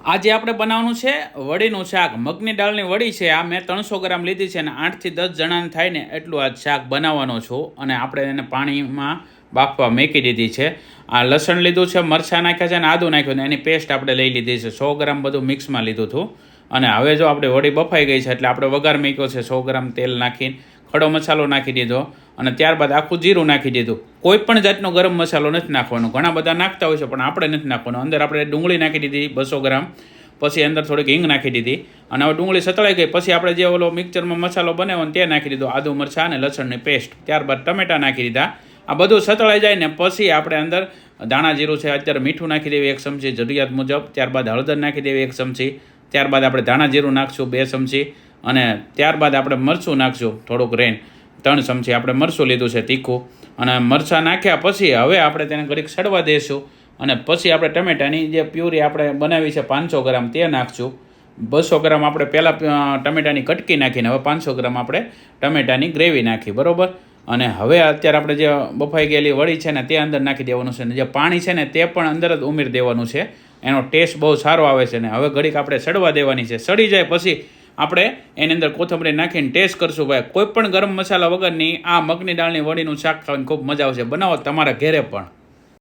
આજે આપણે બનાવવાનું છે વડીનું શાક. મગની દાળની વડી છે. આ મેં 300 ગ્રામ લીધી છે અને 8 થી 10 જણાને થાય ને એટલું આ શાક બનાવવાનો છું. અને આપણે એને પાણીમાં બાફવા મેકી દીધી છે. આ લસણ લીધું છે, મરચાં નાખ્યા છે અને આદું નાખ્યું ને એની પેસ્ટ આપણે લઈ લીધી છે. 100 ગ્રામ બધું મિક્સમાં લીધું હતું. અને હવે જો આપણે વડી બફાઈ ગઈ છે એટલે આપણે વઘાર મૂક્યો છે. 100 ગ્રામ તેલ નાખીને ખડો મસાલો નાખી દીધો અને ત્યારબાદ આખું જીરું નાખી દીધું. કોઈ પણ જાતનો ગરમ મસાલો નથી નાખવાનો. ઘણા બધા નાખતા હોય છે પણ આપણે નથી નાખવાનો. અંદર આપણે ડુંગળી નાખી દીધી 200 ગ્રામ, પછી અંદર થોડીક હિંગ નાખી દીધી અને હવે ડુંગળી સતળાઈ ગઈ પછી આપણે જે ઓલો મિક્સરમાં મસાલો બનાવ્યો તે નાખી દીધો, આદુ મરચાં અને લસણની પેસ્ટ. ત્યારબાદ ટમેટાં નાખી દીધા. આ બધું સતળાઈ જાય ને પછી આપણે અંદર ધાણા જીરું છે, અત્યારે મીઠું નાખી દેવી 1 ચમચી જરૂરિયાત મુજબ. ત્યારબાદ હળદર નાખી દેવી 1 ચમચી. ત્યારબાદ આપણે ધાણા જીરું નાખશું 2 ચમચી અને ત્યારબાદ આપણે મરચું નાખશું થોડુંક રેન 3 ચમચી આપણે મરચું લીધું છે તીખું. અને મરચાં નાખ્યા પછી હવે આપણે તેને ઘડીક સડવા દઈશું અને પછી આપણે ટમેટાની જે પ્યુરી આપણે બનાવી છે 500 ગ્રામ તે નાખશું. 200 ગ્રામ આપણે પહેલાં ટમેટાની કટકી નાખીને હવે 500 ગ્રામ આપણે ટમેટાની ગ્રેવી નાખી, બરાબર. અને હવે અત્યારે આપણે જે બફાઈ ગયેલી વડી છે ને તે અંદર નાખી દેવાનું છે ને જે પાણી છે ને તે પણ અંદર જ ઉમેરી દેવાનું છે. એનો ટેસ્ટ બહુ સારો આવે છે ને હવે ઘડીક આપણે સડવા દેવાની છે. સડી જાય પછી આપણે એની અંદર કોથમરી નાખીને ટેસ્ટ કરશું. ભાઈ કોઈ પણ ગરમ મસાલા વગરની આ મગની દાળની વડીનું શાક ખાવાની ખૂબ મજા આવશે. બનાવો તમારા ઘરે પણ.